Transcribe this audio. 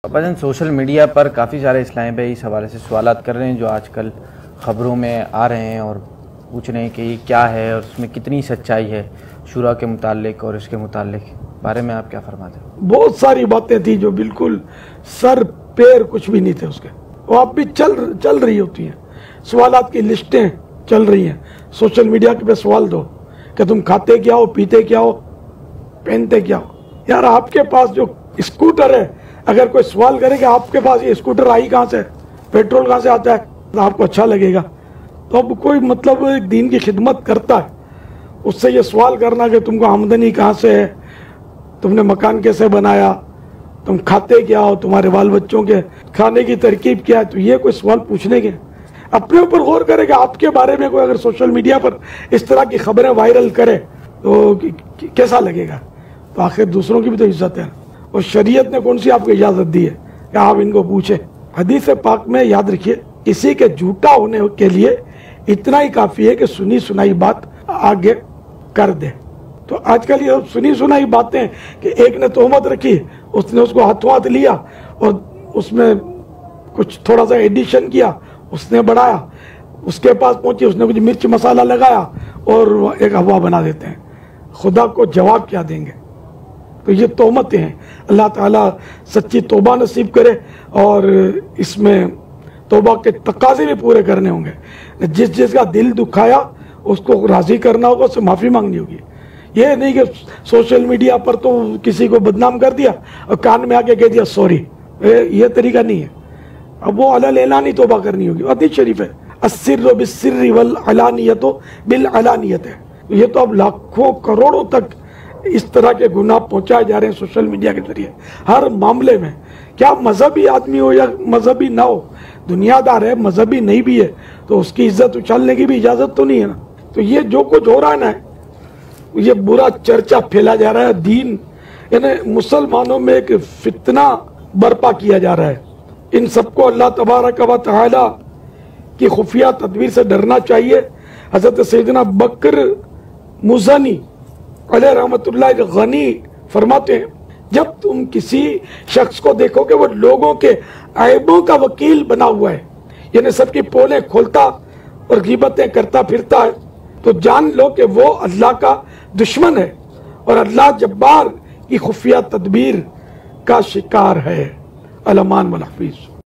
وجن social media پر کافی سارے اسلامی بھائی اس حوالے سے سوالات کر رہے ہیں جو آج کل خبروں میں آ رہے ہیں اور پوچھ رہے ہیں کہ یہ کیا ہے اور اس میں کتنی سچائی ہے شورا کے متعلق اور اس کے متعلق بارے میں آپ کیا فرماتے ہیں؟ بہت ساری باتیں تھی جو بالکل سر پیر کچھ بھی نہیں تھے اس کے، وہ اب بھی چل رہی ہوتی ہیں، سوالات کی لسٹیں چل رہی ہیں سوشل میڈیا کے پہ سوال دو کہ تم کھاتے کیا ہو، پیتے کیا ہو، پہنتے کیا ہو۔ یار آپ کے پاس جو اسکوٹر ہے، اگر کوئی سوال کرے کہ آپ کے پاس یہ اسکوٹر آئی کہاں سے، پیٹرول کہاں سے آتا ہے، تو آپ کو اچھا لگے گا۔ تو اب کوئی مطلب ایک دین کی خدمت کرتا ہے، اس سے یہ سوال کرنا کہ تم کو آمدنی کہاں سے ہے، تم نے مکان کیسے بنایا، تم کھاتے کیا ہو، تمہارے بال بچوں کے کھانے کی ترکیب کیا ہے، تو یہ کوئی سوال پوچھنے کے اپنے اوپر غور کرے کہ آپ کے بارے میں کوئی اگر سوشل میڈیا پر اس طرح کی خبریں وائرل کرے تو کیسا لگے گا۔ تو آخر دوسروں کی بھی تو عزت ہے، اور شریعت نے کون سی آپ کو اجازت دی ہے کہ آپ ان کو پوچھیں۔ حدیث پاک میں یاد رکھیے، کسی کے جھوٹا ہونے کے لیے اتنا ہی کافی ہے کہ سنی سنائی بات آگے کر دے۔ تو آج کل یہ سنی سنائی باتیں کہ ایک نے تہمت رکھی، اس نے اس کو ہاتھوں ہاتھ لیا اور اس میں کچھ تھوڑا سا ایڈیشن کیا، اس نے بڑھایا، اس کے پاس پہنچی، اس نے کچھ مرچ مسالہ لگایا اور ایک افواہ بنا دیتے ہیں۔ خدا کو جواب کیا دیں گے؟ تو یہ تہمتیں ہیں۔ اللہ تعالیٰ سچی توبہ نصیب کرے اور اس میں توبہ کے تقاضے بھی پورے کرنے ہوں گے۔ جس کا دل دکھایا اس کو راضی کرنا ہوگا، اس سے معافی مانگنی ہوگی۔ یہ نہیں کہ سوشل میڈیا پر تو کسی کو بدنام کر دیا اور کان میں آگے کہہ دیا سوری، یہ طریقہ نہیں ہے۔ اب وہ اعلانی توبہ کرنی ہوگی۔ حدیث شریف ہے السر بالسر والعلانیۃ بالعلانیۃ، یہ تو اب لاکھوں کروڑوں تک اس طرح کے گناہ پہنچائے جا رہے ہیں سوشل میڈیا کے ذریعے ہر معاملے میں۔ کیا مذہبی آدمی ہو یا مذہبی نہ ہو، دنیا دار ہے، مذہبی نہیں بھی ہے، تو اس کی عزت اچھالنے کی بھی اجازت تو نہیں ہے نا۔ تو یہ جو کچھ ہو رہا ہے نا، یہ برا چرچا پھیلا جا رہا ہے، دین یعنی مسلمانوں میں ایک فتنہ برپا کیا جا رہا ہے۔ ان سب کو اللہ تبارک و تعالی کی خفیہ تدبیر سے ڈرنا چاہیے۔ حضرت سیدنا بکر مزنی علیہ رحمت اللہ غنی فرماتے ہیں، جب تم کسی شخص کو دیکھو کہ وہ لوگوں کے عیبوں کا وکیل بنا ہوا ہے، یعنی سب کی پولیں کھولتا اور غیبتیں کرتا پھرتا ہے، تو جان لو کہ وہ اللہ کا دشمن ہے اور اللہ جبار کی خفیہ تدبیر کا شکار ہے۔ الامان والحفیظ۔